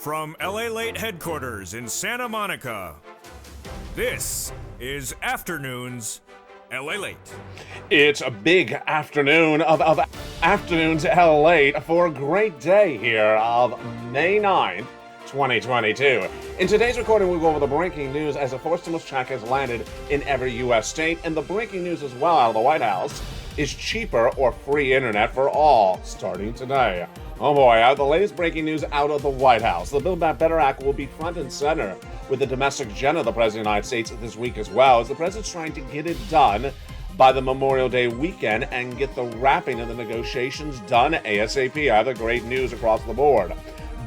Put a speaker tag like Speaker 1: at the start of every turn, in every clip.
Speaker 1: From LALATE headquarters in Santa Monica, this is Afternoons LALATE.
Speaker 2: It's a big afternoon of Afternoons LALATE for a great day here of May 9th, 2022. In today's recording, we'll go over the breaking news as a fourth stimulus check has landed in every U.S. state, and the breaking news as well out of the White House is cheaper or free internet for all starting today. Oh boy, the latest breaking news out of the White House. The Build Back Better Act will be front and center with the domestic agenda of the President of the United States this week as well, as the President's trying to get it done by the Memorial Day weekend and get the wrapping of the negotiations done ASAP. Other great news across the board.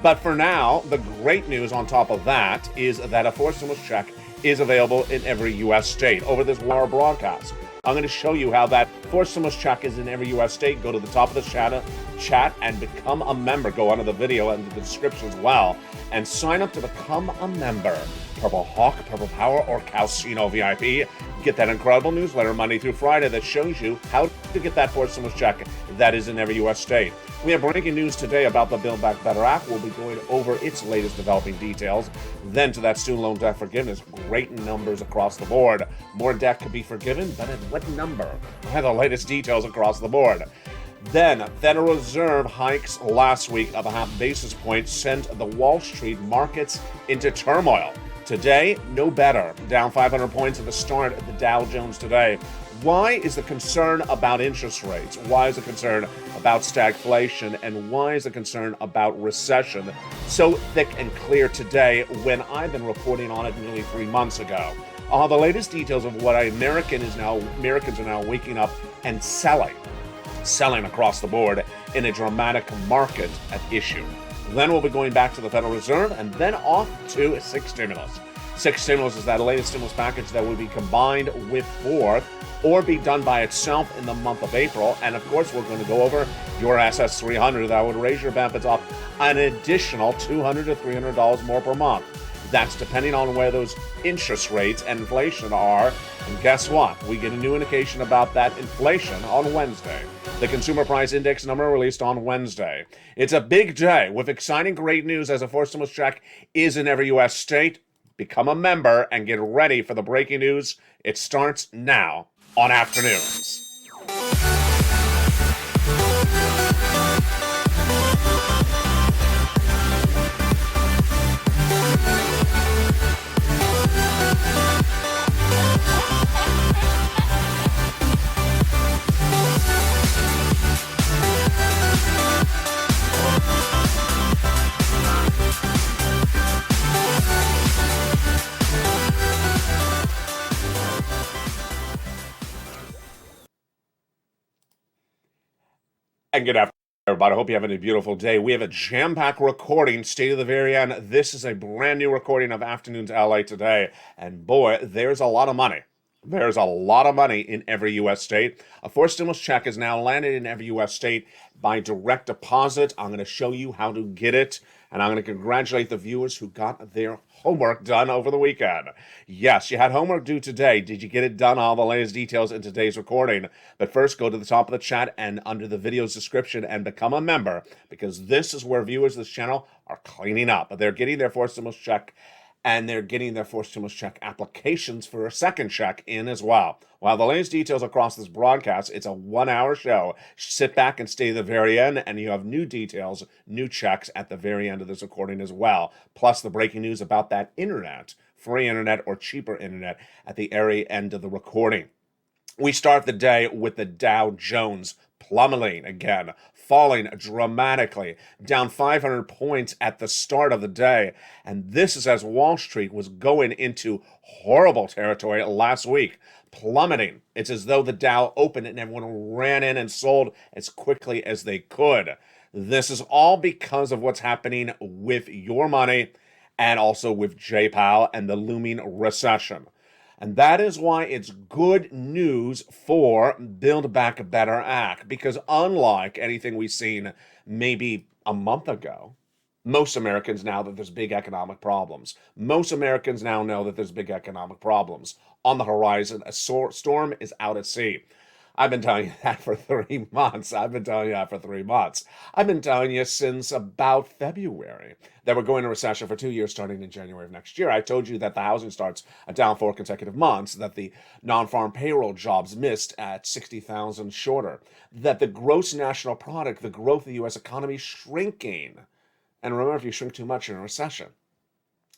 Speaker 2: But for now, the great news on top of that is that a fourth stimulus check is available in every U.S. state. Over this wire broadcast, I'm going to show you how that fourth stimulus check is in every U.S. state. Go to the top of the chat and become a member. Go under the video and the description as well and sign up to become a member. Purple Hawk, Purple Power, or Casino VIP. Get that incredible newsletter Monday through Friday that shows you how to get that fourth stimulus check that is in every U.S. state. We have breaking news today about the Build Back Better Act. We'll be going over its latest developing details. Then to that student loan debt forgiveness. Great numbers across the board. More debt could be forgiven, but at what number? I have the latest details across the board. Then, Federal Reserve hikes last week of a half basis point sent the Wall Street markets into turmoil. Today, no better. Down 500 points at the start of the Dow Jones today. Why is the concern about interest rates? Why is the concern about stagflation? And why is the concern about recession so thick and clear today when I've been reporting on it nearly 3 months ago? The latest details of what Americans are now waking up and selling across the board in a dramatic market at issue. Then we'll be going back to the Federal Reserve and then off to six stimulus. Six stimulus is that latest stimulus package that will be combined with fourth or be done by itself in the month of April. And of course, we're going to go over your SS300 that would raise your benefits up an additional $200 to $300 more per month. That's depending on where those interest rates and inflation are. And guess what? We get a new indication about that inflation on Wednesday. The Consumer Price Index number released on Wednesday. It's a big day with exciting great news as a fourth stimulus check is in every U.S. state. Become a member and get ready for the breaking news. It starts now on Afternoons. And good afternoon, everybody. I hope you're having a beautiful day. We have a jam-packed recording, state of the very end. This is a brand new recording of Afternoons LA today. And boy, there's a lot of money. There's a lot of money in every U.S. state. A fourth stimulus check is now landed in every U.S. state by direct deposit. I'm going to show you how to get it. And I'm going to congratulate the viewers who got their homework done over the weekend. Yes, you had homework due today. Did you get it done? All the latest details in today's recording. But first, go to the top of the chat and under the video's description and become a member, because this is where viewers of this channel are cleaning up. They're getting their fourth stimulus check, and they're getting their fourth stimulus check applications for a second check in as well. While the latest details across this broadcast, it's a 1-hour show. Sit back and stay to the very end, and you have new details, new checks at the very end of this recording as well. Plus the breaking news about that internet, free internet or cheaper internet at the very end of the recording. We start the day with the Dow Jones plummeting again, falling dramatically, down 500 points at the start of the day. And this is as Wall Street was going into horrible territory last week, plummeting. It's as though the Dow opened and everyone ran in and sold as quickly as they could. This is all because of what's happening with your money and also with J. Powell and the looming recession. And that is why it's good news for Build Back Better Act, because unlike anything we've seen maybe a month ago, most Americans now that there's big economic problems. Most Americans now know that there's big economic problems on the horizon. A storm is out at sea. I've been telling you that for 3 months. I've been telling you that for 3 months. I've been telling you since about February that we're going into recession for 2 years starting in January of next year. I told you that the housing starts are down 4 consecutive months, that the non-farm payroll jobs missed at 60,000 shorter, that the gross national product, the growth of the U.S. economy shrinking. And remember, if you shrink too much, you're in a recession.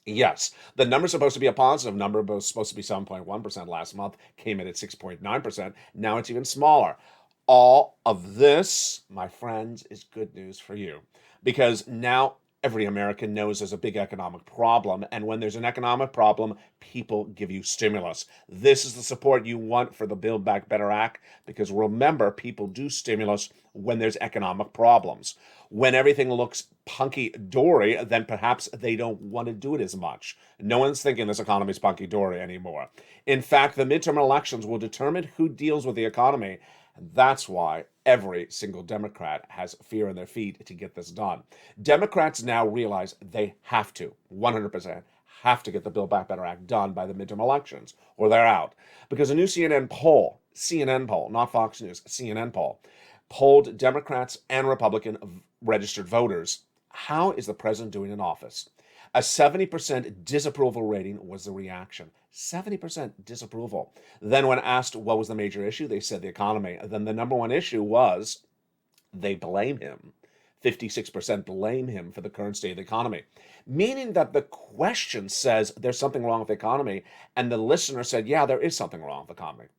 Speaker 2: Yes, the number's supposed to be a positive number, but it was supposed to be 7.1% last month, came in at 6.9%. Now it's even smaller. All of this, my friends, is good news for you because now every American knows there's a big economic problem. And when there's an economic problem, people give you stimulus. This is the support you want for the Build Back Better Act because remember, people do stimulus when there's economic problems. When everything looks punky-dory, then perhaps they don't want to do it as much. No one's thinking this economy's punky-dory anymore. In fact, the midterm elections will determine who deals with the economy. And that's why every single Democrat has fear in their feet to get this done. Democrats now realize they have to, 100%, have to get the Build Back Better Act done by the midterm elections, or they're out. Because a new CNN poll, not Fox News, CNN poll, polled Democrats and Republican registered voters. How is the president doing in office? A 70% disapproval rating was the reaction. 70% disapproval. Then when asked what was the major issue, they said the economy. Then the number one issue was they blame him. 56% blame him for the current state of the economy, meaning that the question says there's something wrong with the economy, and the listener said, yeah, there is something wrong with the economy.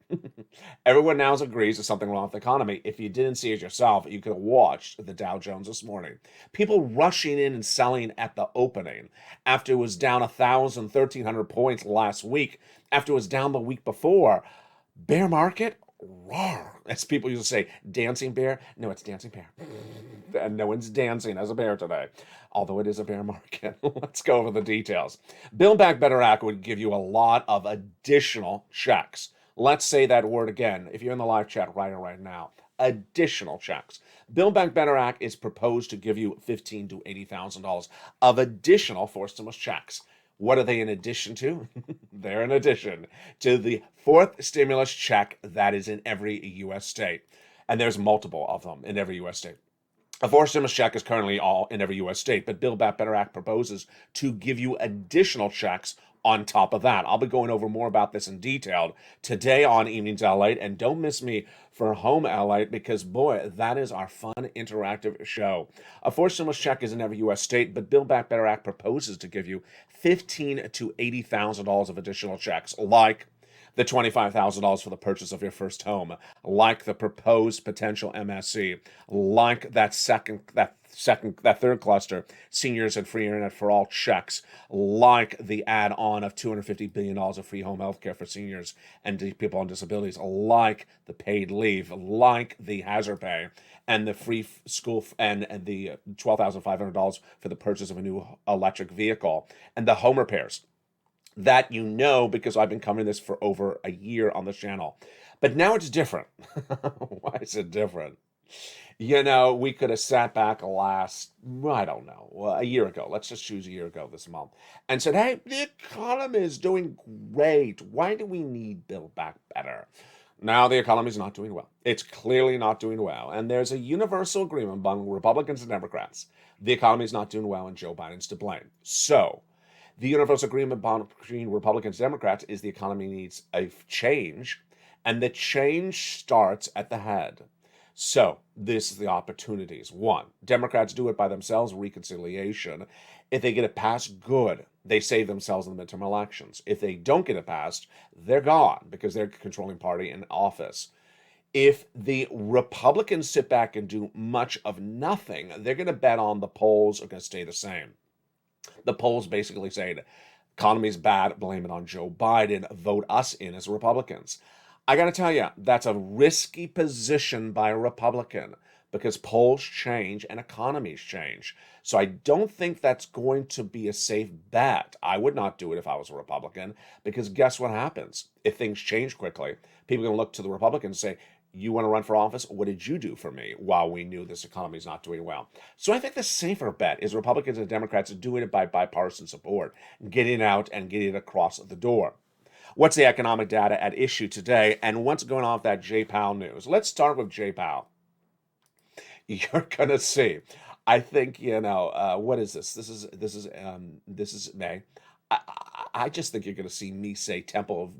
Speaker 2: Everyone now agrees there's something wrong with the economy. If you didn't see it yourself, you could have watched the Dow Jones this morning. People rushing in and selling at the opening after it was down 1,000, 1,300 points last week, after it was down the week before. Bear market? Roar. As people used to say, dancing bear? No, it's dancing bear. And no one's dancing as a bear today, although it is a bear market. Let's go over the details. Build Back Better Act would give you a lot of additional checks. Let's say that word again. If you're in the live chat, write it right now. Additional checks. Build Back Better Act is proposed to give you $15,000 to $80,000 of additional forced stimulus checks. What are they in addition to? They're in addition to the fourth stimulus check that is in every U.S. state. And there's multiple of them in every U.S. state. A fourth stimulus check is currently all in every U.S. state, but Build Back Better Act proposes to give you additional checks on top of that. I'll be going over more about this in detail today on Evenings LALATE, and don't miss me for Home LALATE because, boy, that is our fun, interactive show. A fourth stimulus check is in every U.S. state, but Build Back Better Act proposes to give you $15,000 to $80,000 of additional checks, like the $25,000 for the purchase of your first home, like the proposed potential MSC, like that third cluster, seniors and free internet for all checks, like the add-on of $250 billion of free home health care for seniors and people on disabilities, like the paid leave, like the hazard pay, and the free school and the $12,500 for the purchase of a new electric vehicle, and the home repairs. That you know because I've been covering this for over a year on the channel. But now it's different. Why is it different? You know, we could have sat back a year ago. Let's just choose a year ago this month. And said, hey, the economy is doing great. Why do we need Build Back Better? Now the economy is not doing well. It's clearly not doing well. And there's a universal agreement among Republicans and Democrats. The economy is not doing well and Joe Biden's to blame. So the universal agreement between Republicans and Democrats is the economy needs a change, and the change starts at the head. So this is the opportunities. One, Democrats do it by themselves, reconciliation. If they get it passed, good. They save themselves in the midterm elections. If they don't get it passed, they're gone because they're the controlling party in office. If the Republicans sit back and do much of nothing, they're going to bet on the polls are going to stay the same. The polls basically say the economy's bad, blame it on Joe Biden, vote us in as Republicans. I got to tell you, that's a risky position by a Republican because polls change and economies change. So I don't think that's going to be a safe bet. I would not do it if I was a Republican because guess what happens? If things change quickly, people are going to look to the Republicans and say, you want to run for office? What did you do for me while we knew this economy is not doing well? So I think the safer bet is Republicans and Democrats are doing it by bipartisan support, getting out and getting it across the door. What's the economic data at issue today, and what's going on with that J-Powell news? Let's start with J-Powell. You're gonna see. I think what is this? This is May. I just think you're gonna see me say Temple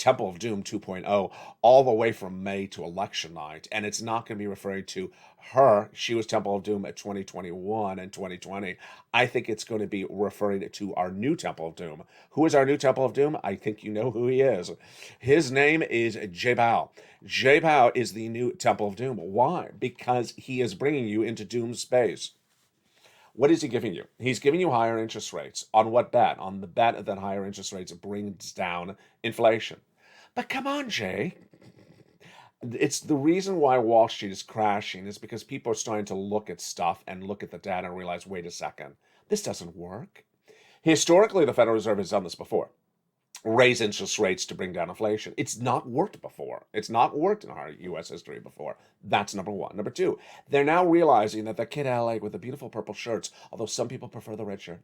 Speaker 2: of Doom 2.0 all the way from May to election night, and it's not going to be referring to her. She was Temple of Doom at 2021 and 2020. I think it's going to be referring to our new Temple of Doom. Who is our new Temple of Doom? I think you know who he is. His name is J Bao. J Bao is the new Temple of Doom. Why? Because he is bringing you into Doom space. What is he giving you? He's giving you higher interest rates. On what bet? On the bet that higher interest rates brings down inflation. But come on, Jay. It's the reason why Wall Street is crashing is because people are starting to look at stuff and look at the data and realize, wait a second, this doesn't work. Historically, the Federal Reserve has done this before. Raise interest rates to bring down inflation. It's not worked before. It's not worked in our U.S. history before. That's number one. Number two, they're now realizing that the kid LA with the beautiful purple shirts, although some people prefer the red shirt,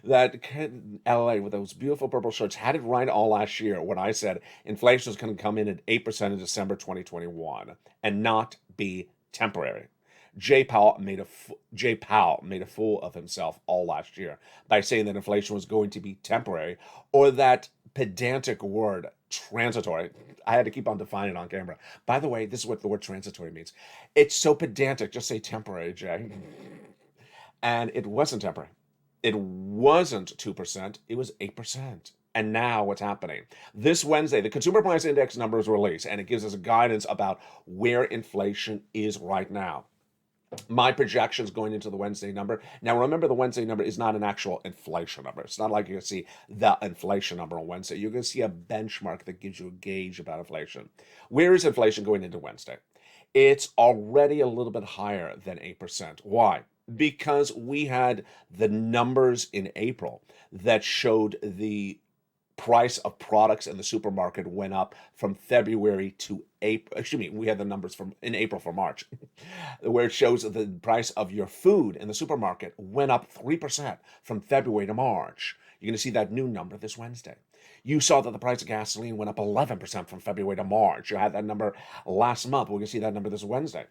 Speaker 2: that kid LA with those beautiful purple shirts had it right all last year when I said inflation was going to come in at 8% in December 2021 and not be temporary. Jay Powell made a fool of himself all last year by saying that inflation was going to be temporary, or that pedantic word transitory. I had to keep on defining it on camera. By the way, this is what the word transitory means. It's so pedantic. Just say temporary, Jay. And it wasn't temporary. It wasn't 2%. It was 8%. And now what's happening? This Wednesday, the Consumer Price Index number is released, and it gives us guidance about where inflation is right now. My projections going into the Wednesday number. Now, remember, the Wednesday number is not an actual inflation number. It's not like you're going to see the inflation number on Wednesday. You're going to see a benchmark that gives you a gauge about inflation. Where is inflation going into Wednesday? It's already a little bit higher than 8%. Why? Because we had the numbers in April that showed the price of products in the supermarket went up from February to April. Excuse me, we had the numbers from in April for March, where it shows that the price of your food in the supermarket went up 3% from February to March. You're going to see that new number this Wednesday. You saw that the price of gasoline went up 11% from February to March. You had that number last month. We're going to see that number this Wednesday.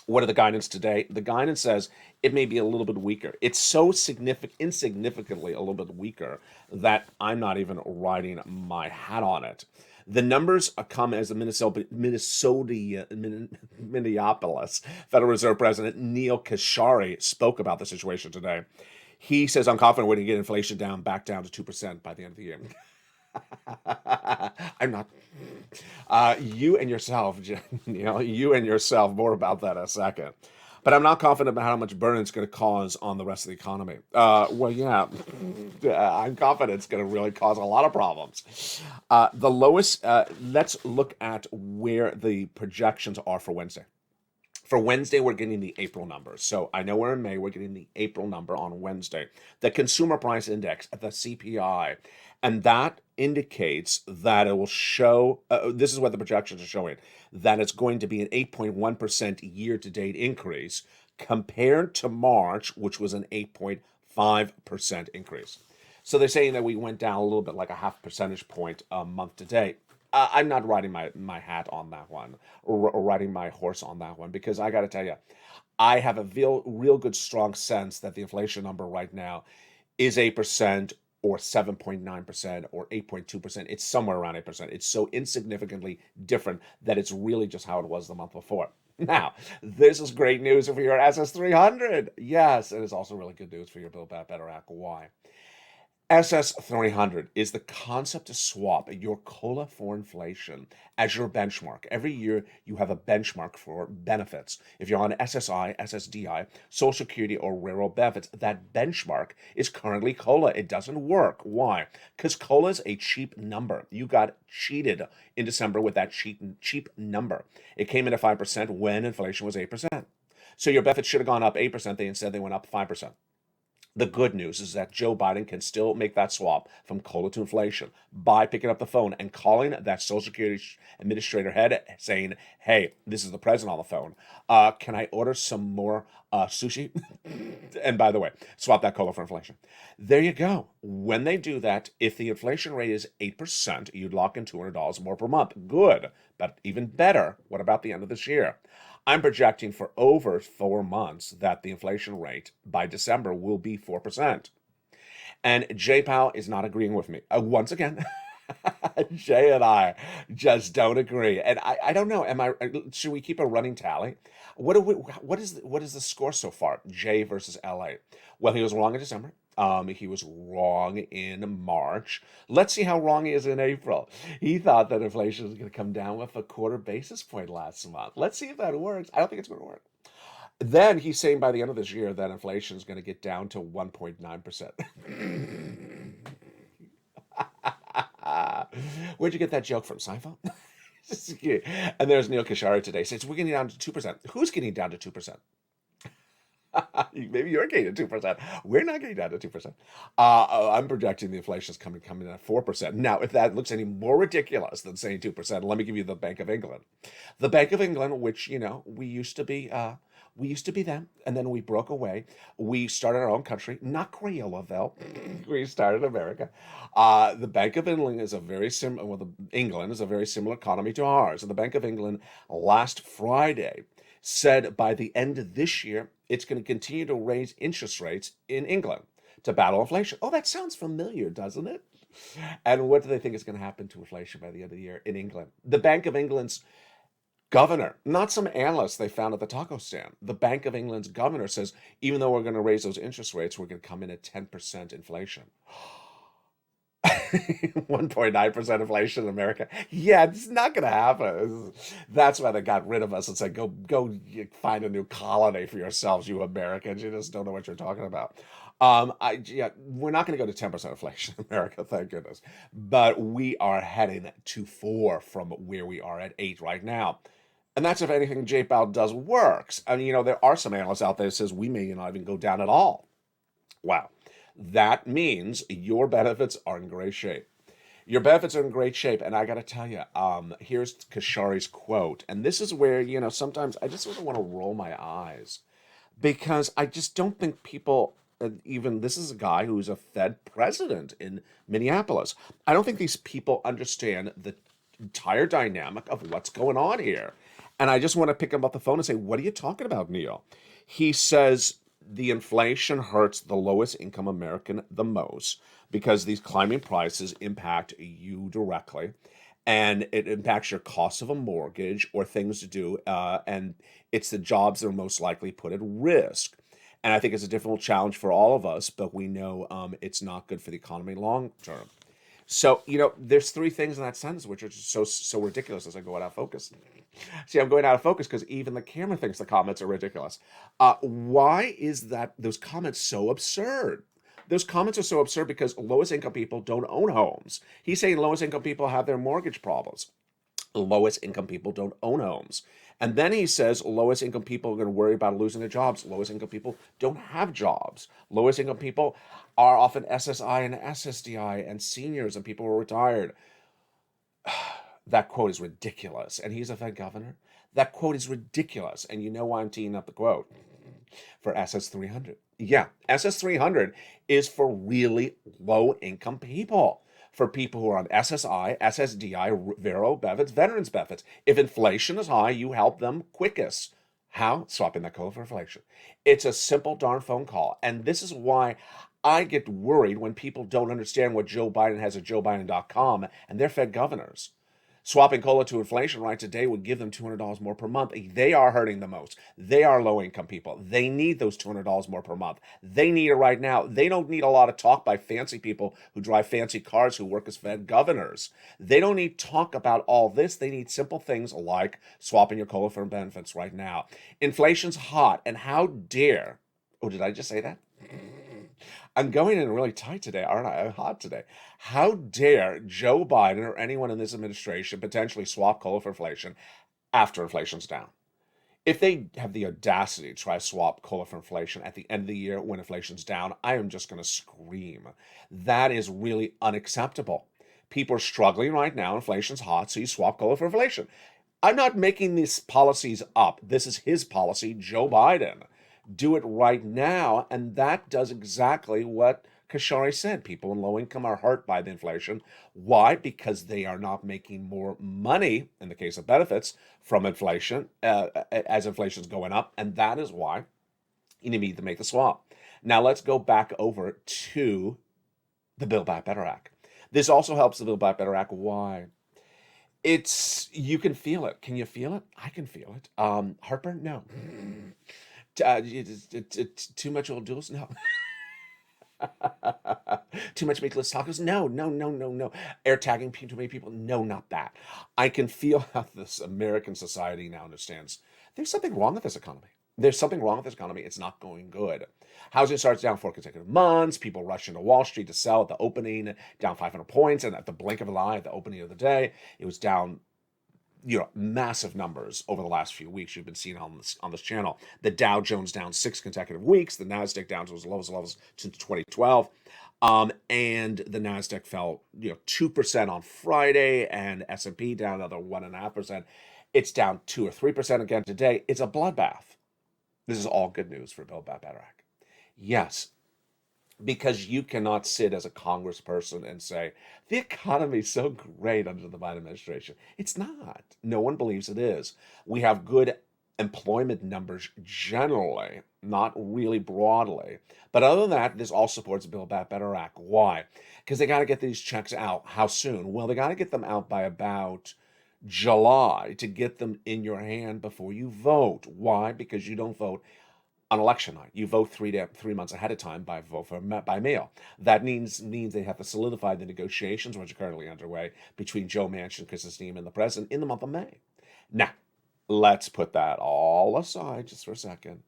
Speaker 2: What are the guidance today? The guidance says it may be a little bit weaker. It's so insignificantly a little bit weaker that I'm not even riding my hat on it. The numbers come as the Minneapolis Federal Reserve President Neil Kashari spoke about the situation today. He says, I'm confident we're going to get inflation back down to 2% by the end of the year. I'm not. You and yourself, you and yourself. More about that in a second. But I'm not confident about how much burden it's going to cause on the rest of the economy. I'm confident it's going to really cause a lot of problems. The lowest. Let's look at where the projections are for Wednesday. For Wednesday, we're getting the April numbers. So I know we're in May, we're getting the April number on Wednesday. The Consumer Price Index, the CPI, and that indicates that it will show, this is what the projections are showing, that it's going to be an 8.1% year-to-date increase compared to March, which was an 8.5% increase. So they're saying that we went down a little bit, like a half percentage point month to date. I'm not riding my hat on that one, or riding my horse on that one, because I got to tell you, I have a real good strong sense that the inflation number right now is 8% or 7.9% or 8.2%. It's somewhere around 8%. It's so insignificantly different that it's really just how it was the month before. Now, this is great news for your SS300. Yes, it is also really good news for your Build Back Better Act. Why? SS300 is the concept to swap your COLA for inflation as your benchmark. Every year, you have a benchmark for benefits. If you're on SSI, SSDI, Social Security, or railroad benefits, that benchmark is currently COLA. It doesn't work. Why? Because COLA is a cheap number. You got cheated in December with that cheap number. It came in at 5% when inflation was 8%. So your benefits should have gone up 8%. Instead, they went up 5%. The good news is that Joe Biden can still make that swap from COLA to inflation by picking up the phone and calling that Social Security administrator head saying, hey, this is the president on the phone. Can I order some more sushi? And by the way, swap that COLA for inflation. There you go. When they do that, if the inflation rate is 8%, you'd lock in $200 more per month. Good. But even better, what about the end of this year? I'm projecting for over 4 months that the inflation rate by December will be 4%. And Jay Powell is not agreeing with me. Once again, Jay and I just don't agree. And I don't know. Should we keep a running tally? What is the score so far? Jay versus LA. Well, he was wrong in December. He was wrong in March. Let's see how wrong he is in April. He thought that inflation was going to come down with a 1/4 basis point last month. Let's see if that works. I don't think it's going to work. Then he's saying by the end of this year that inflation is going to get down to 1.9%. Where'd you get that joke from, Seinfeld? And there's Neil Kashari today says we're getting down to 2%. Who's getting down to 2%? Maybe you're getting to 2%. We're not getting down to 2%. I'm projecting the inflation is coming in at 4%. Now, if that looks any more ridiculous than saying 2%, let me give you the Bank of England. The Bank of England, which, we used to be them, and then we broke away. We started our own country, not Crayolaville. We started America. The Bank of England is a very similar. England is a very similar economy to ours. And the Bank of England last Friday said by the end of this year, it's going to continue to raise interest rates in England to battle inflation. Oh, that sounds familiar, doesn't it? And what do they think is going to happen to inflation by the end of the year in England? The Bank of England's governor, not some analyst they found at the taco stand. The Bank of England's governor says, even though we're going to raise those interest rates, we're going to come in at 10% inflation. 1.9% inflation in America. Yeah, it's not going to happen. That's why they got rid of us and said, go find a new colony for yourselves, you Americans. You just don't know what you're talking about. We're not going to go to 10% inflation in America, thank goodness. But we are heading to 4 from where we are at 8 right now. And that's if anything Jay Powell does works. And, there are some analysts out there that says we may not even go down at all. Wow. That means your benefits are in great shape. Your benefits are in great shape. And I got to tell you, here's Kashari's quote. And this is where, sometimes I just sort of want to roll my eyes because I just don't think people, this is a guy who's a Fed president in Minneapolis. I don't think these people understand the entire dynamic of what's going on here. And I just want to pick him up the phone and say, what are you talking about, Neil? He says, the inflation hurts the lowest income American the most because these climbing prices impact you directly and it impacts your cost of a mortgage or things to do. And it's the jobs that are most likely put at risk. And I think it's a difficult challenge for all of us, but we know it's not good for the economy long term. So, there's 3 things in that sentence which are just so ridiculous as I go out of focus. See, I'm going out of focus because even the camera thinks the comments are ridiculous. Why is those comments so absurd? Those comments are so absurd because lowest income people don't own homes. He's saying lowest income people have their mortgage problems. Lowest income people don't own homes. And then he says lowest income people are going to worry about losing their jobs. Lowest income people don't have jobs. Lowest income people are often SSI and SSDI and seniors and people who are retired. That quote is ridiculous. And he's a Fed governor. That quote is ridiculous. And you know why I'm teeing up the quote? For SS300. Yeah, SS300 is for really low income people. For people who are on SSI, SSDI, Vero benefits, veterans benefits. If inflation is high, you help them quickest. How? Swapping that COLA for inflation. It's a simple darn phone call. And this is why I get worried when people don't understand what Joe Biden has at joebiden.com and they're Fed governors. Swapping COLA to inflation right today would give them $200 more per month. They are hurting the most. They are low-income people. They need those $200 more per month. They need it right now. They don't need a lot of talk by fancy people who drive fancy cars who work as Fed governors. They don't need talk about all this. They need simple things like swapping your COLA for benefits right now. Inflation's hot, and how dare... Oh, did I just say that? I'm going in really tight today, aren't I? I'm hot today. How dare Joe Biden or anyone in this administration potentially swap COLA for inflation after inflation's down? If they have the audacity to try to swap COLA for inflation at the end of the year when inflation's down, I am just going to scream. That is really unacceptable. People are struggling right now. Inflation's hot, so you swap COLA for inflation. I'm not making these policies up. This is his policy, Joe Biden. Do it right now, and that does exactly what Kashari said. People in low income are hurt by the inflation. Why? Because they are not making more money, in the case of benefits, from inflation, as inflation's going up, and that is why you need to make the swap. Now let's go back over to the Build Back Better Act. This also helps the Build Back Better Act. Why? You can feel it. Can you feel it? I can feel it. Heartburn? No. Too much old duels? No. Too much meatless tacos? No. Air tagging too many people? No, not that. I can feel how this American society now understands there's something wrong with this economy. There's something wrong with this economy. It's not going good. Housing starts down 4 consecutive months. People rush into Wall Street to sell at the opening, down 500 points. And at the blink of an eye, at the opening of the day, it was down, massive numbers over the last few weeks. You've been seeing on this channel. The Dow Jones down 6 consecutive weeks. The NASDAQ down to its lowest levels since 2012. And the NASDAQ fell, 2% on Friday, and S&P down another 1.5%. It's down 2 or 3% again today. It's a bloodbath. This is all good news for Build Back Better Act. Yes, because you cannot sit as a congressperson and say, the economy's so great under the Biden administration. It's not. No one believes it is. We have good employment numbers generally, not really broadly. But other than that, this all supports Build Back Better Act. Why? Because they got to get these checks out. How soon? Well, they got to get them out by about July to get them in your hand before you vote. Why? Because you don't vote on election night. You vote 3 months ahead of time by mail. That means they have to solidify the negotiations, which are currently underway between Joe Manchin, Kristenstein, and the president in the month of May. Now, let's put that all aside just for a second.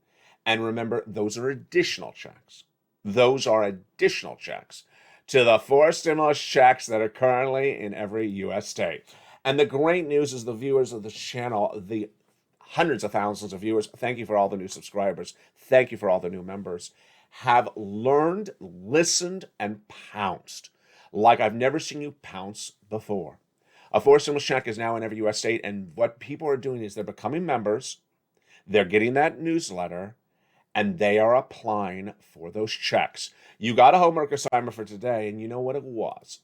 Speaker 2: And remember, those are additional checks. Those are additional checks to the 4 stimulus checks that are currently in every U.S. state. And the great news is the viewers of this channel, the hundreds of thousands of viewers, thank you for all the new subscribers, thank you for all the new members, have learned, listened, and pounced like I've never seen you pounce before. A 4 stimulus check is now in every U.S. state, and what people are doing is they're becoming members, they're getting that newsletter, and they are applying for those checks. You got a homework assignment for today, and you know what it was.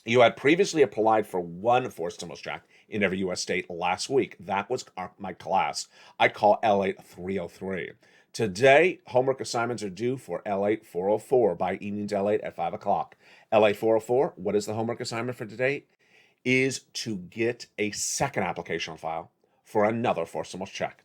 Speaker 2: You had previously applied for 1 4 stimulus check in every U.S. state last week. That was my class. I call LALATE 303. Today, homework assignments are due for LALATE 404 by evening to LALATE at 5 o'clock. LALATE 404, what is the homework assignment for today? Is to get a second application on file for another 4 stimulus check.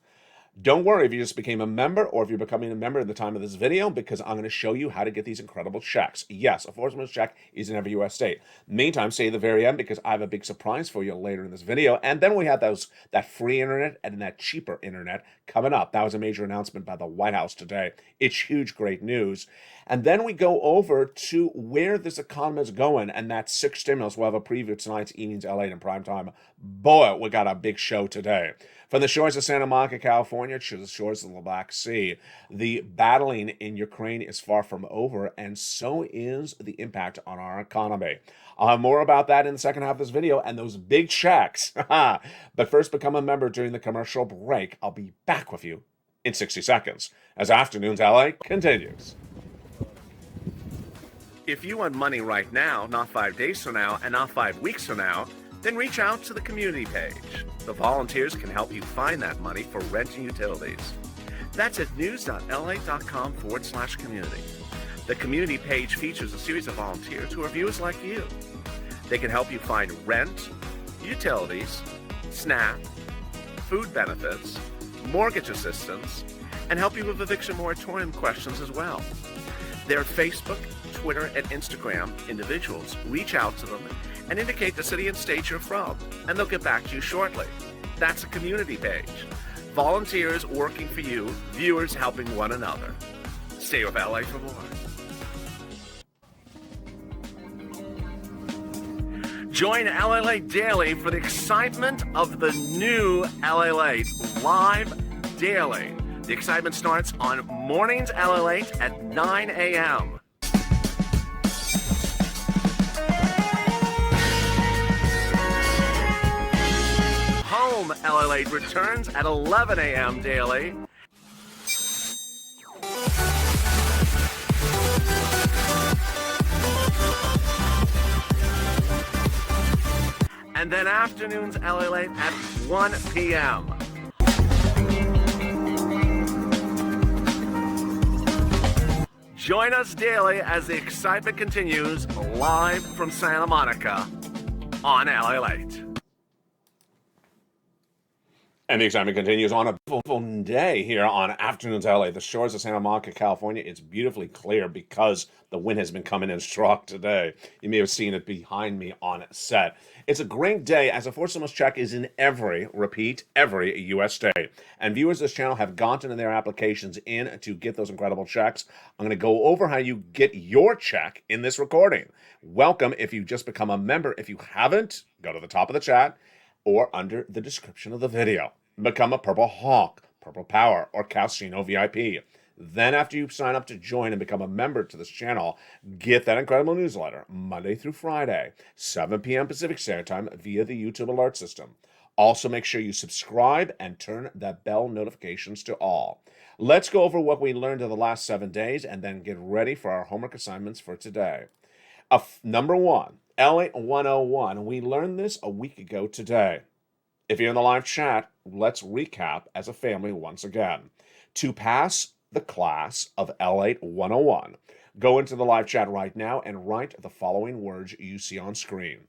Speaker 2: Don't worry if you just became a member or if you're becoming a member at the time of this video, because I'm going to show you how to get these incredible checks. Yes, a 4 stimulus check is in every U.S. state. Meantime, stay at the very end because I have a big surprise for you later in this video. And then we have that free internet and that cheaper internet coming up. That was a major announcement by the White House today. It's huge, great news. And then we go over to where this economy is going, and that's 6 stimulus. We'll have a preview tonight's evenings, LA in prime time. Boy, we got a big show today. From the shores of Santa Monica, California, to the shores of the Black Sea, the battling in Ukraine is far from over, and so is the impact on our economy. I'll have more about that in the second half of this video and those big checks. But first, become a member during the commercial break. I'll be back with you in 60 seconds as Afternoons LA continues. If you want money right now, not 5 days from now, and not 5 weeks from now, then reach out to the community page. The volunteers can help you find that money for rent and utilities. That's at news.la.com/community. The community page features a series of volunteers who are viewers like you. They can help you find rent, utilities, SNAP, food benefits, mortgage assistance, and help you with eviction moratorium questions as well. Their Facebook, Twitter, and Instagram individuals reach out to them and indicate the city and state you're from, and they'll get back to you shortly. That's a community page. Volunteers working for you, viewers helping one another. Stay with LA for more. Join LALATE Daily for the excitement of the new LALATE live
Speaker 3: daily. The excitement starts on mornings LALATE at 9 a.m. Home LALATE returns at 11 a.m. daily. And then afternoons LALATE at 1 p.m. Join us daily as the excitement continues live from Santa Monica on LALATE.
Speaker 2: And the excitement continues on a beautiful day here on Afternoons LA. The shores of Santa Monica, California. It's beautifully clear because the wind has been coming in strong today. You may have seen it behind me on set. It's a great day as a Force Stimulus check is in every U.S. state. And viewers of this channel have gotten their applications in to get those incredible checks. I'm going to go over how you get your check in this recording. Welcome if you just become a member. If you haven't, go to the top of the chat or under the description of the video. Become a Purple Hawk, Purple Power, or Casino VIP. Then after you sign up to join and become a member to this channel, get that incredible newsletter Monday through Friday, 7 p.m. Pacific Standard Time via the YouTube alert system. Also make sure you subscribe and turn that bell notifications to all. Let's go over what we learned in the last 7 days and then get ready for our homework assignments for today. Number 1. LALATE 101. We learned this a week ago today. If you're in the live chat, let's recap as a family once again. To pass the class of LALATE 101, go into the live chat right now and write the following words you see on screen.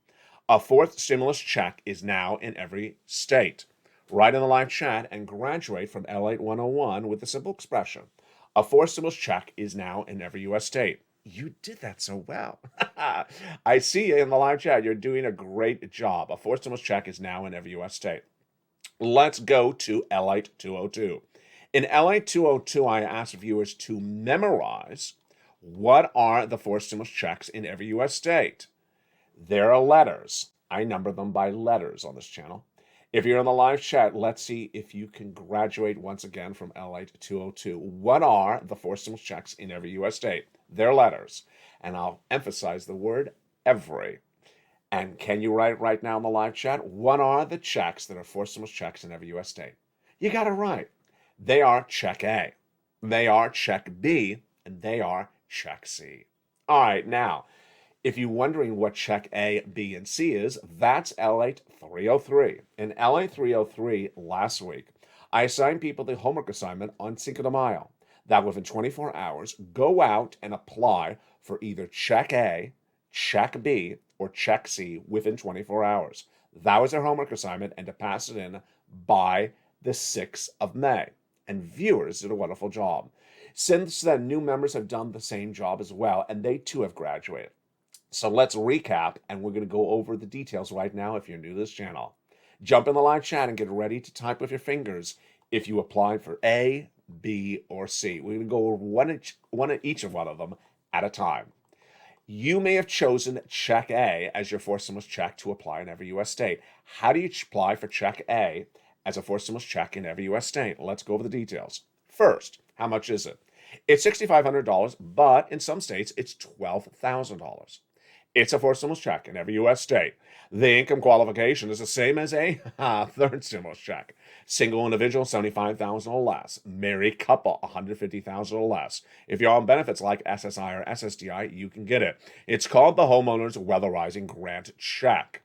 Speaker 2: A fourth stimulus check is now in every state. Write in the live chat and graduate from LALATE 101 with the simple expression. A fourth stimulus check is now in every U.S. state. You did that so well. I see you in the live chat. You're doing a great job. A fourth stimulus check is now in every U.S. state. Let's go to LALATE 202. In LALATE 202, I asked viewers to memorize what are the four stimulus checks in every U.S. state. There are letters. I number them by letters on this channel. If you're in the live chat, let's see if you can graduate once again from LALATE 202. What are the four stimulus checks in every U.S. state? They're letters. And I'll emphasize the word every. And can you write right now in the live chat? What are the checks that are four stimulus checks in every U.S. state? You got it right. They are check A. They are check B. And they are check C. All right, now, if you're wondering what check A, B, and C is, that's LALATE 303. In LALATE 303 last week, I assigned people the homework assignment on Cinco de Mayo. That within 24 hours, go out and apply for either check A, check B, or check C within 24 hours. That was their homework assignment, and to pass it in by the 6th of May. And viewers did a wonderful job. Since then, new members have done the same job as well, and they too have graduated. So let's recap, and we're going to go over the details right now if you're new to this channel. Jump in the live chat and get ready to type with your fingers if you applied for A, B, or C. We're going to go over one each of them at a time. You may have chosen check A as your fourth stimulus check to apply in every U.S. state. How do you apply for check A as a fourth stimulus check in every U.S. state? Let's go over the details. First, how much is it? It's $6,500, but in some states, it's $12,000. It's a fourth stimulus check in every U.S. state. The income qualification is the same as a third stimulus check. Single individual, $75,000 or less. Married couple, $150,000 or less. If you're on benefits like SSI or SSDI, you can get it. It's called the Homeowners Weatherizing Grant Check.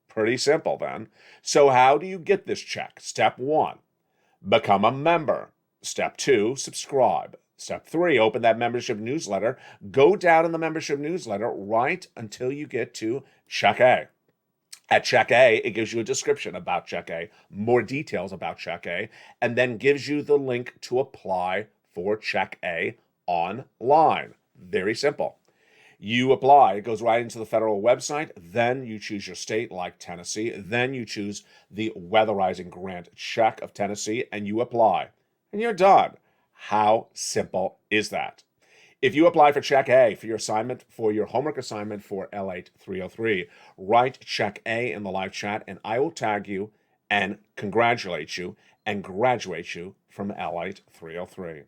Speaker 2: Pretty simple then. So how do you get this check? Step 1, become a member. Step 2, subscribe. Step 3, open that membership newsletter. Go down in the membership newsletter right until you get to check A. At check A, it gives you a description about check A, more details about check A, and then gives you the link to apply for check A online. Very simple. You apply, it goes right into the federal website, then you choose your state like Tennessee, then you choose the Weatherizing Grant Check of Tennessee, and you apply. And you're done. How simple is that? If you apply for check A for your assignment, for your homework assignment for LALATE 303, write check A in the live chat and I will tag you and congratulate you and graduate you from LALATE 303.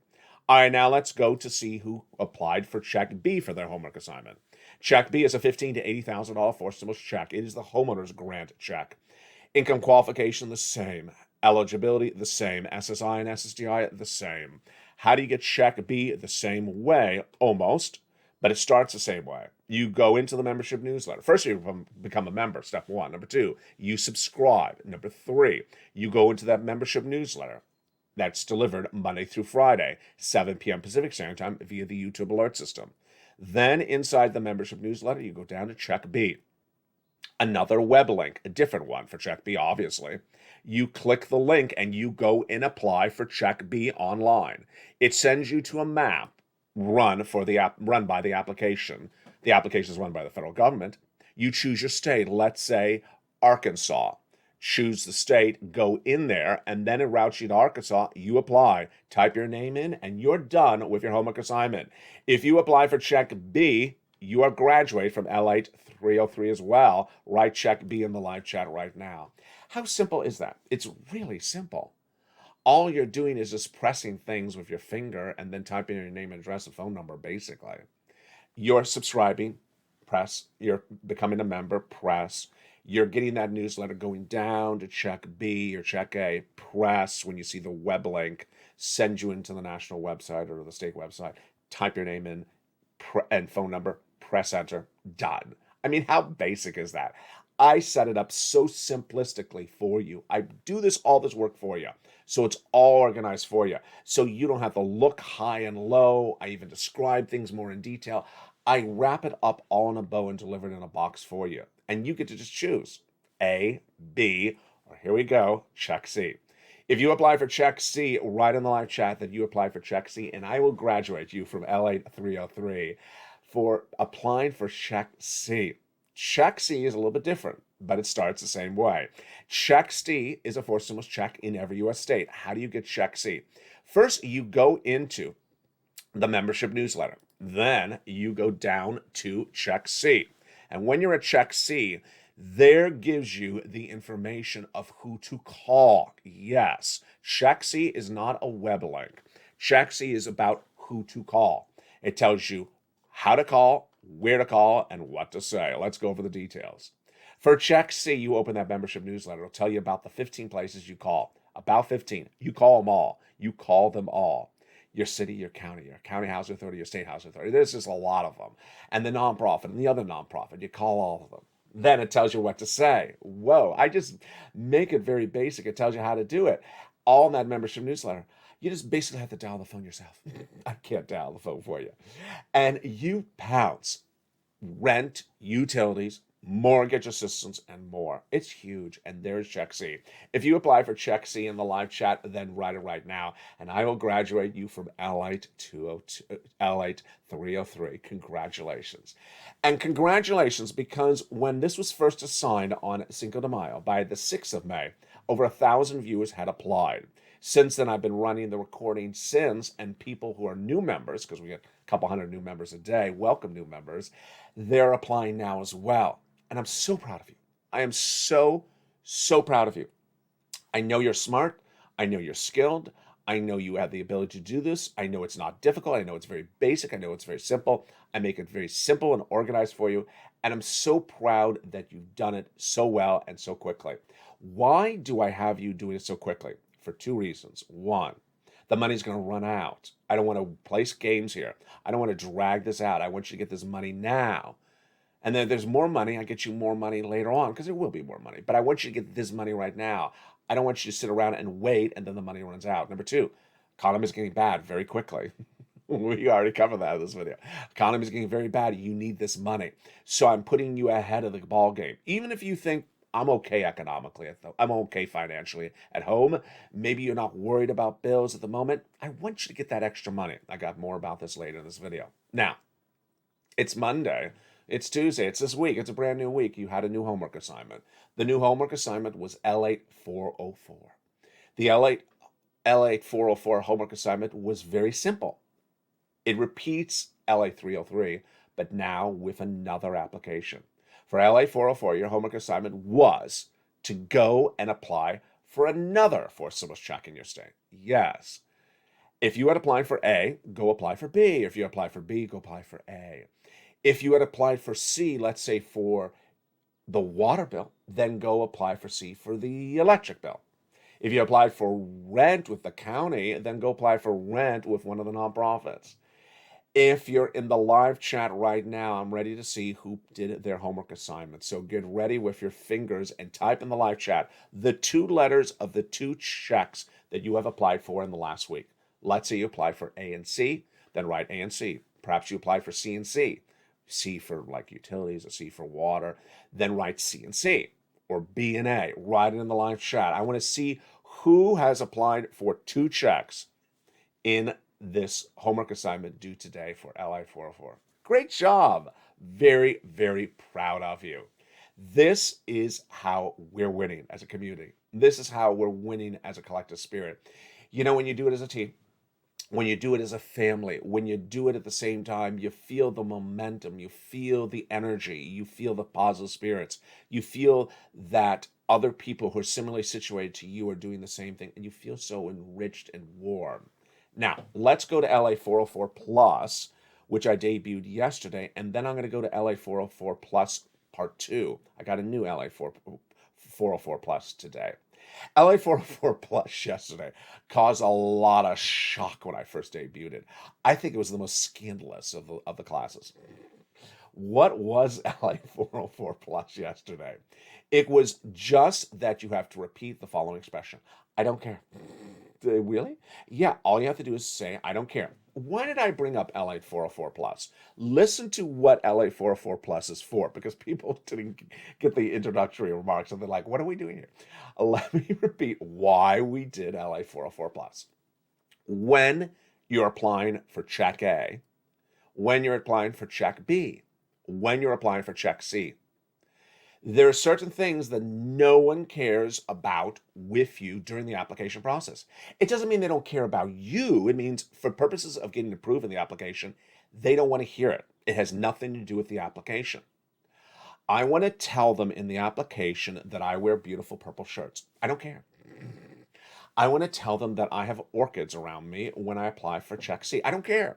Speaker 2: All right, now let's go to see who applied for Check B for their homework assignment. Check B is a $15,000 to $80,000 forced stimulus check. It is the homeowner's grant check. Income qualification, the same. Eligibility, the same. SSI and SSDI, the same. How do you get Check B? The same way, almost, but it starts the same way. You go into the membership newsletter. First, you become a member, step one. Number two, you subscribe. Number three, you go into that membership newsletter. That's delivered Monday through Friday, 7 p.m. Pacific Standard Time via the YouTube alert system. Then inside the membership newsletter, you go down to Check B. Another web link, a different one for Check B, obviously. You click the link and you go and apply for Check B online. It sends you to a map run by the application. The application is run by the federal government. You choose your state, let's say Arkansas. Choose the state, go in there, and then it routes you to Arkansas. You apply, type your name in, and you're done with your homework assignment. If you apply for Check B, you are graduate from LALATE 303 as well. Write Check B in the live chat right now. How simple is that? It's really simple. All you're doing is just pressing things with your finger and then typing your name, address, and phone number, basically. You're subscribing, press. You're becoming a member, press. You're getting that newsletter going down to Check B or Check A, press when you see the web link, send you into the national website or the state website, type your name in and phone number, press enter, done. I mean, how basic is that? I set it up so simplistically for you. I do all this work for you. So it's all organized for you. So you don't have to look high and low. I even describe things more in detail. I wrap it up all in a bow and deliver it in a box for you. And you get to just choose A, B, or here we go, Check C. If you apply for Check C, write in the live chat that you apply for Check C, and I will graduate you from LALATE 303 for applying for Check C. Check C is a little bit different, but it starts the same way. Check C is a forced stimulus check in every U.S. state. How do you get Check C? First, you go into the membership newsletter. Then you go down to Check C. And when you're at Check C, there gives you the information of who to call. Yes, Check C is not a web link. Check C is about who to call. It tells you how to call, where to call, and what to say. Let's go over the details. For Check C, you open that membership newsletter. It'll tell you about the 15 places you call. About 15. You call them all. You call them all. Your city, your county housing authority, your state housing authority. There's just a lot of them. And the nonprofit and the other nonprofit. You call all of them. Then it tells you what to say. Whoa, I just make it very basic. It tells you how to do it. All in that membership newsletter. You just basically have to dial the phone yourself. I can't dial the phone for you. And you pounce rent, utilities, mortgage assistance, and more. It's huge, and there's Check C. If you apply for Check C in the live chat, then write it right now, and I will graduate you from LALATE 303. Congratulations. And congratulations, because when this was first assigned on Cinco de Mayo, by the 6th of May, over 1,000 viewers had applied. Since then, I've been running the recording since, and people who are new members, because we get a couple hundred new members a day, welcome new members, they're applying now as well. And I'm so proud of you. I am so proud of you. I know you're smart. I know you're skilled. I know you have the ability to do this. I know it's not difficult. I know it's very basic. I know it's very simple. I make it very simple and organized for you. And I'm so proud that you've done it so well and so quickly. Why do I have you doing it so quickly? For two reasons. One, the money's going to run out. I don't want to place games here. I don't want to drag this out. I want you to get this money now. And then there's more money. I get you more money later on, because there will be more money. But I want you to get this money right now. I don't want you to sit around and wait and then the money runs out. Number two, economy is getting bad very quickly. We already covered that in this video. Economy is getting very bad. You need this money. So I'm putting you ahead of the ball game. Even if you think I'm okay economically, I'm okay financially at home, maybe you're not worried about bills at the moment, I want you to get that extra money. I got more about this later in this video. Now, it's Monday. It's Tuesday. It's this week. It's a brand new week. You had a new homework assignment. The new homework assignment was LALATE 404. The LALATE 404 homework assignment was very simple. It repeats LALATE 303, but now with another application. For LALATE 404, your homework assignment was to go and apply for another forced stimulus check in your state? Yes. If you had applied for A, go apply for B. If you applied for B, go apply for A. If you had applied for C, let's say for the water bill, then go apply for C for the electric bill. If you applied for rent with the county, then go apply for rent with one of the nonprofits. If you're in the live chat right now, I'm ready to see who did their homework assignment. So get ready with your fingers and type in the live chat the 2 letters of the 2 checks that you have applied for in the last week. Let's say you applied for A and C, then write A and C. Perhaps you applied for C and C. C for like utilities, a C for water, then write C and C. Or B and A, write it in the live chat. I want to see who has applied for 2 checks in this homework assignment due today for LI 404. Great job. Very, very proud of you. This is how we're winning as a community. This is how we're winning as a collective spirit. You know, when you do it as a team, when you do it as a family, when you do it at the same time, you feel the momentum, you feel the energy, you feel the positive spirits, you feel that other people who are similarly situated to you are doing the same thing, and you feel so enriched and warm. Now, let's go to LA 404 Plus, which I debuted yesterday, and then I'm going to go to LA 404 Plus Part 2. I got a new LA 404 Plus today. LA 404 Plus yesterday caused a lot of shock when I first debuted it. I think it was the most scandalous of the classes. What was LA 404 Plus yesterday? It was just that you have to repeat the following expression. I don't care. Really? Yeah, all you have to do is say, I don't care. Why did I bring up LA 404 Plus? Listen to what LA 404 Plus is for, because people didn't get the introductory remarks, and they're like, what are we doing here? Let me repeat why we did LA 404 Plus. When you're applying for check A, when you're applying for check B, when you're applying for check C, there are certain things that no one cares about with you during the application process. It doesn't mean they don't care about you. It means for purposes of getting approved in the application, they don't want to hear it. It has nothing to do with the application. I want to tell them in the application that I wear beautiful purple shirts. I don't care. I want to tell them that I have orchids around me when I apply for check C. I don't care.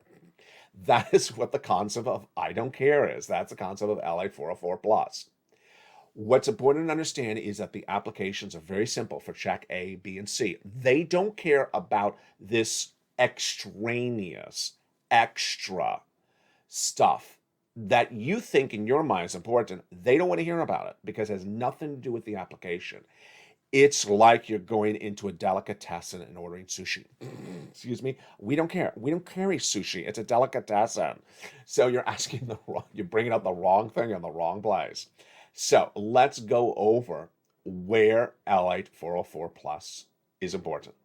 Speaker 2: That is what the concept of I don't care is. That's the concept of LA 404 Plus. What's important to understand is that the applications are very simple for check A, B, and C. They don't care about this extraneous, extra stuff that you think in your mind is important. They don't want to hear about it because it has nothing to do with the application. It's like you're going into a delicatessen and ordering sushi. Excuse me. We don't care. We don't carry sushi. It's a delicatessen. So you're you're bringing up the wrong thing in the wrong place. So let's go over where LA 404 Plus is important.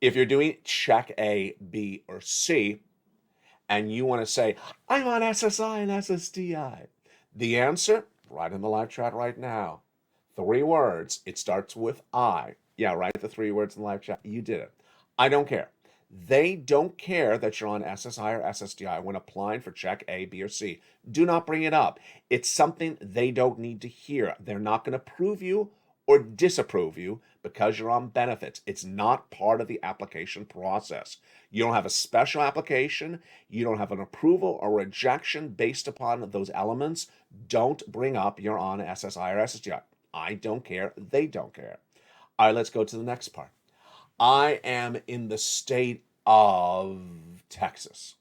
Speaker 2: If you're doing check A, B, or C, and you want to say, I'm on SSI and SSDI, the answer, right in the live chat right now, 3 words. It starts with I. Yeah, write the 3 words in the live chat. You did it. I don't care. They don't care that you're on SSI or SSDI when applying for check A, B, or C. Do not bring it up. It's something they don't need to hear. They're not going to approve you or disapprove you because you're on benefits. It's not part of the application process. You don't have a special application. You don't have an approval or rejection based upon those elements. Don't bring up you're on SSI or SSDI. I don't care. They don't care. All right, let's go to the next part. I am in the state of Texas.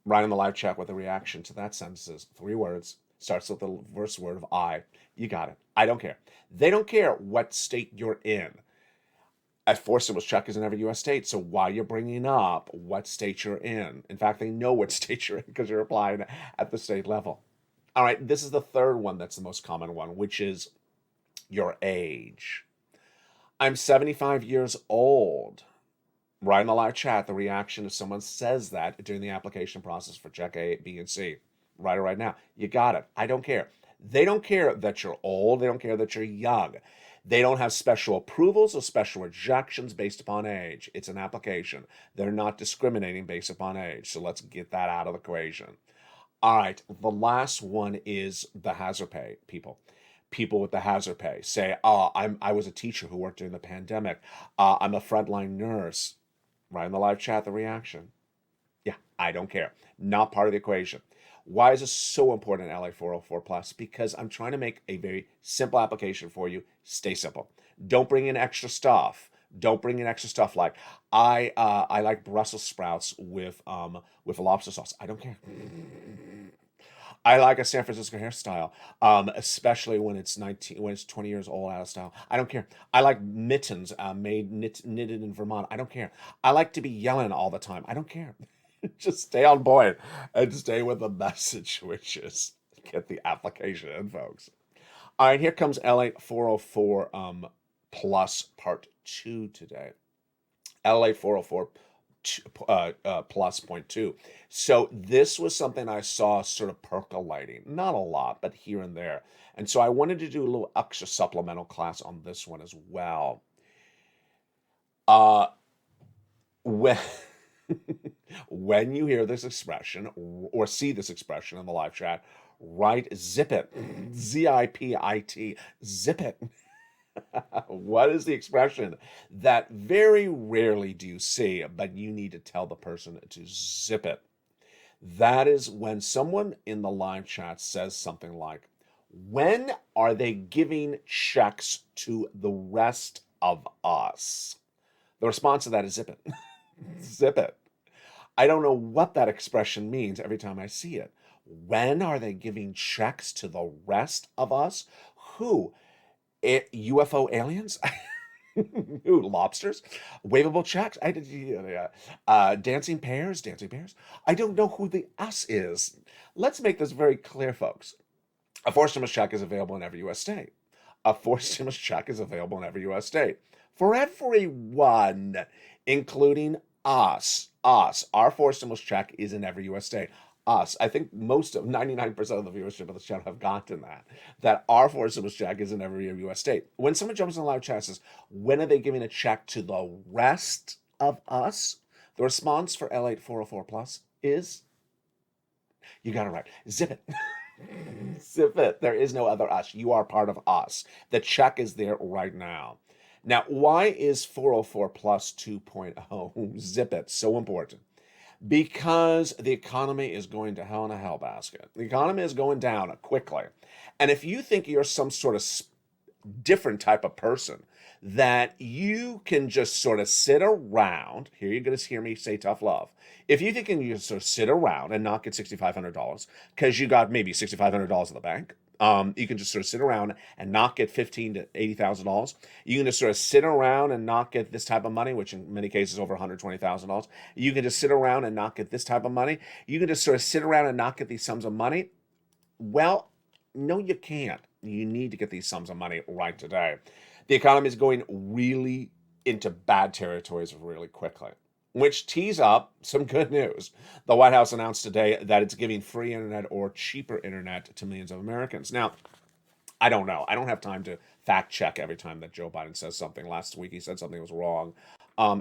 Speaker 2: Write in the live chat what the reaction to that sentence is. 3 words. Starts with the first word of I. You got it. I don't care. They don't care what state you're in. At forced stimulus check is in every U.S. state. So why are you bringing up what state you're in? In fact, they know what state you're in because you're applying at the state level. All right, this is the third one that's the most common one, which is your age. I'm 75 years old. Write in the live chat the reaction if someone says that during the application process for check A, B, and C. Write it right now. You got it. I don't care. They don't care that you're old. They don't care that you're young. They don't have special approvals or special rejections based upon age. It's an application. They're not discriminating based upon age. So let's get that out of the equation. All right. The last one is the hazard pay, people. people with the hazard pay say, I was a teacher who worked during the pandemic. I'm a frontline nurse. Right in the live chat, the reaction. Yeah, I don't care. Not part of the equation. Why is this so important in LA 404 Plus? Because I'm trying to make a very simple application for you. Stay simple. Don't bring in extra stuff. Don't bring in extra stuff like I like Brussels sprouts with lobster sauce. I don't care. I like a San Francisco hairstyle, especially when it's 20 years old, out of style. I don't care. I like mittens knitted in Vermont. I don't care. I like to be yelling all the time. I don't care. Just stay on point and stay with the message, which is get the application in, folks. All right, here comes LA 404 Plus Part 2 today. LA 404 plus point 2. So this was something I saw sort of percolating, not a lot, but here and there. And so I wanted to do a little extra supplemental class on this one as well. When when you hear this expression or see this expression in the live chat, write zip it, Z-I-P-I-T, zip it. What is the expression that very rarely do you see, but you need to tell the person to zip it? That is when someone in the live chat says something like, when are they giving checks to the rest of us? The response to that is zip it. Zip it. I don't know what that expression means every time I see it. When are they giving checks to the rest of us? Who? UFO aliens? Ooh, lobsters? Wavable checks? Dancing pears? Dancing bears? I don't know who the us is. Let's make this very clear, folks. A forced stimulus check is available in every U.S. state. A forced stimulus check is available in every U.S. state. For everyone, including us. Our forced stimulus check is in every U.S. state. Us. I think most of 99% of the viewership of this channel have gotten that our forced stimulus check is in every U.S. state. When someone jumps in the live chat and says, when are they giving a check to the rest of us? The response for L8 404 Plus is, you got it right. Zip it. Zip it. There is no other us. You are part of us. The check is there right now. Now, why is 404 Plus 2.0 zip it so important? Because the economy is going to hell in a hell basket. The economy is going down quickly. And if you think you're some sort of different type of person, that you can just sort of sit around, here you're going to hear me say tough love. If you think you can just sort of sit around and not get $6,500 because you got maybe $6,500 in the bank, you can just sort of sit around and not get $15,000 to $80,000. You can just sort of sit around and not get this type of money, which in many cases is over $120,000. You can just sit around and not get this type of money. You can just sort of sit around and not get these sums of money. Well, no, you can't. You need to get these sums of money right today. The economy is going really into bad territories really quickly, which tees up some good news. The White House announced today that it's giving free internet or cheaper internet to millions of Americans. Now, I don't know. I don't have time to fact check every time that Joe Biden says something. Last week he said something was wrong.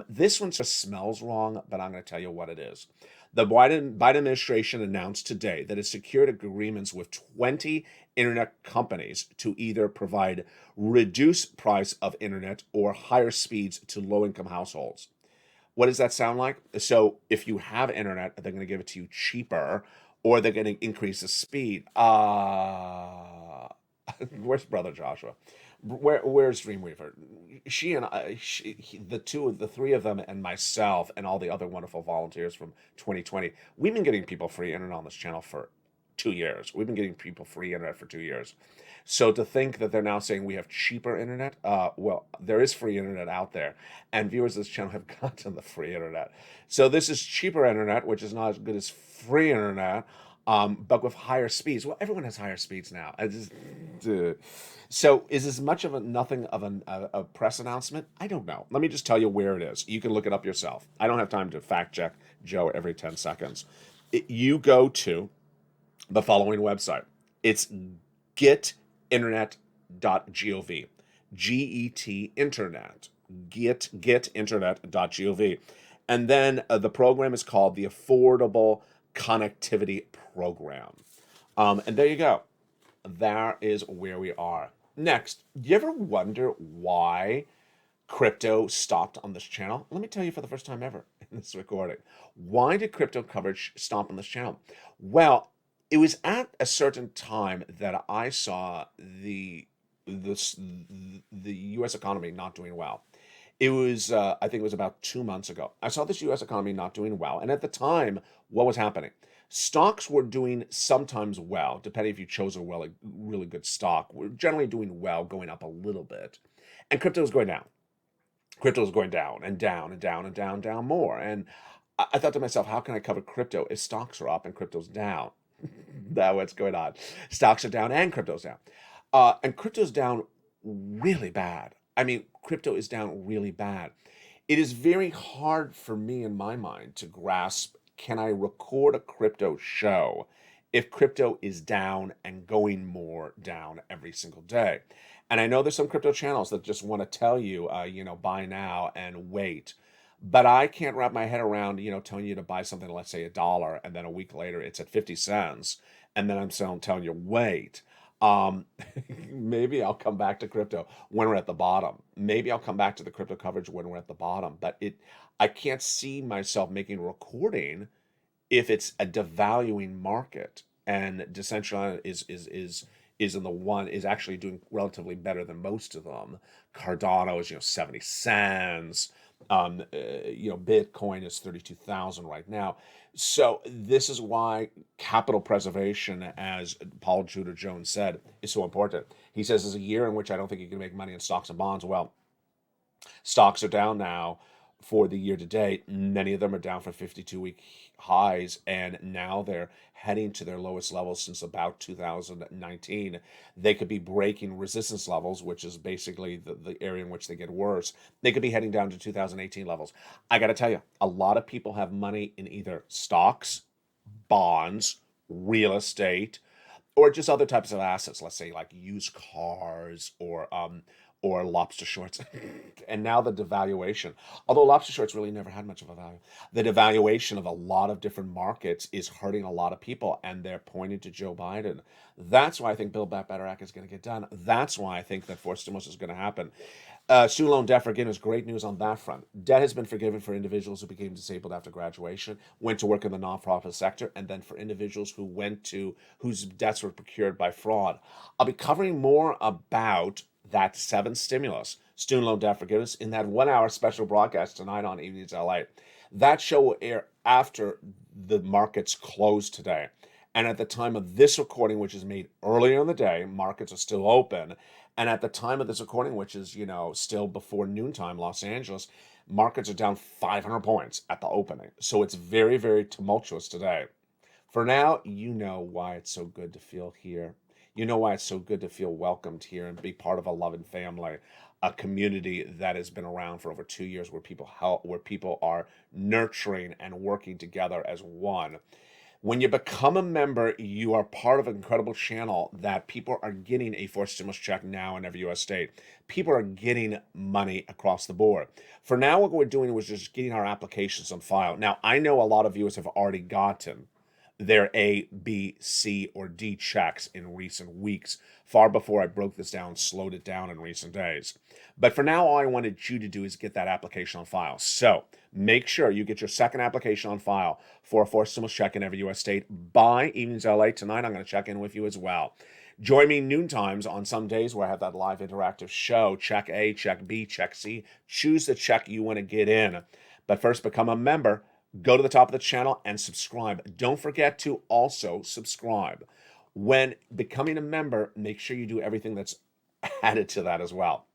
Speaker 2: This one just smells wrong, but I'm going to tell you what it is. The Biden administration announced today that it secured agreements with 20 internet companies to either provide reduced price of internet or higher speeds to low-income households. What does that sound like? So if you have internet, they're going to give it to you cheaper, or they're going to increase the speed. Where's Brother Joshua? Where's Dreamweaver? She and I, the three of them, and myself, and all the other wonderful volunteers from 2020. We've been getting people free internet on this channel for 2 years. We've been getting people free internet for 2 years. So to think that they're now saying we have cheaper internet, well, there is free internet out there, and viewers of this channel have gotten the free internet. So this is cheaper internet, which is not as good as free internet, but with higher speeds. Well, everyone has higher speeds now. So is this much of a press announcement? I don't know. Let me just tell you where it is. You can look it up yourself. I don't have time to fact check Joe every 10 seconds. You go to the following website. It's getinternet.gov. G-E-T internet. Getinternet.gov. And then the program is called the Affordable Connectivity Program. And there you go. That is where we are. Next, do you ever wonder why crypto stopped on this channel? Let me tell you for the first time ever in this recording. Why did crypto coverage stop on this channel? Well, it was at a certain time that I saw the U.S. economy not doing well. It was, I think it was about 2 months ago. I saw this U.S. economy not doing well. And at the time, what was happening? Stocks were doing sometimes well, depending if you chose a really good stock. We're generally doing well, going up a little bit. And crypto was going down. Crypto was going down and down and down and down, down more. And I thought to myself, how can I cover crypto if stocks are up and crypto's down? That's what's going on. Stocks are down and crypto's down. And crypto's down really bad. I mean, crypto is down really bad. It is very hard for me in my mind to grasp, can I record a crypto show if crypto is down and going more down every single day? And I know there's some crypto channels that just want to tell you, buy now and wait. But I can't wrap my head around, telling you to buy something, let's say $1, and then a week later it's at 50 cents. And then I'm telling you, wait. Maybe I'll come back to crypto when we're at the bottom. Maybe I'll come back to the crypto coverage when we're at the bottom. But I can't see myself making a recording if it's a devaluing market, and Decentraland is actually doing relatively better than most of them. Cardano is 70 cents. Bitcoin is 32,000 right now. So this is why capital preservation, as Paul Tudor Jones said, is so important. He says there's a year in which I don't think you can make money in stocks and bonds. Well, stocks are down now for the year to date. Many of them are down for 52-week highs, and now they're heading to their lowest levels since about 2019. They could be breaking resistance levels, which is basically the area in which they get worse. They could be heading down to 2018 levels. I got to tell you, a lot of people have money in either stocks, bonds, real estate, or just other types of assets. Let's say like used cars or lobster shorts. And now the devaluation, although lobster shorts really never had much of a value, the devaluation of a lot of different markets is hurting a lot of people, and they're pointing to Joe Biden. That's why I think Build Back Better Act is going to get done. That's why I think that forced stimulus is going to happen. Student loan debt forgiveness, great news on that front. Debt has been forgiven for individuals who became disabled after graduation, went to work in the nonprofit sector, and then for individuals whose debts were procured by fraud. I'll be covering more about that 7th stimulus, student loan debt forgiveness, in that 1-hour special broadcast tonight on Evenings LA. That show will air after the markets close today. And at the time of this recording, which is made earlier in the day, markets are still open. And at the time of this recording, which is, still before noontime, Los Angeles, markets are down 500 points at the opening. So it's very, very tumultuous today. For now, you know why it's so good to feel here. You know why it's so good to feel welcomed here and be part of a loving family, a community that has been around for over 2 years, where people are nurturing and working together as one. When you become a member, you are part of an incredible channel that people are getting a forced stimulus check now in every U.S. state. People are getting money across the board. For now, what we're doing was just getting our applications on file. Now, I know a lot of viewers have already gotten their A, B, C, or D checks in recent weeks, far before I broke this down, slowed it down in recent days. But for now, all I wanted you to do is get that application on file. So make sure you get your second application on file for a forced stimulus check in every U.S. state by Evenings LA. Tonight, I'm going to check in with you as well. Join me noon times on some days where I have that live interactive show. Check A, check B, check C. Choose the check you want to get in. But first, become a member. Go to the top of the channel and subscribe. Don't forget to also subscribe. When becoming a member, make sure you do everything that's added to that as well.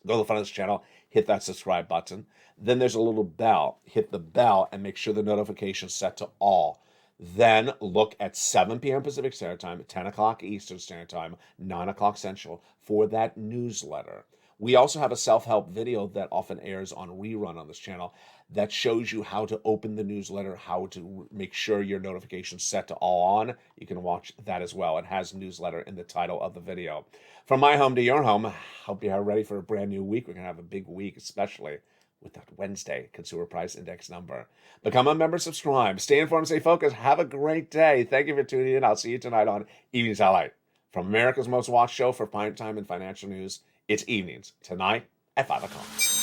Speaker 2: Go to the front of this channel, hit that subscribe button. Then there's a little bell. Hit the bell and make sure the notification's set to all. Then look at 7 p.m. Pacific Standard Time, 10 o'clock Eastern Standard Time, 9 o'clock Central for that newsletter. We also have a self-help video that often airs on rerun on this channel that shows you how to open the newsletter, how to make sure your notifications set to all on. You can watch that as well. It has newsletter in the title of the video. From my home to your home, hope you are ready for a brand new week. We're going to have a big week, especially with that Wednesday Consumer Price Index number. Become a member, subscribe, stay informed, stay focused. Have a great day. Thank you for tuning in. I'll see you tonight on Evenings LA. From America's most watched show for prime time and financial news, it's evenings, tonight at 5 o'clock.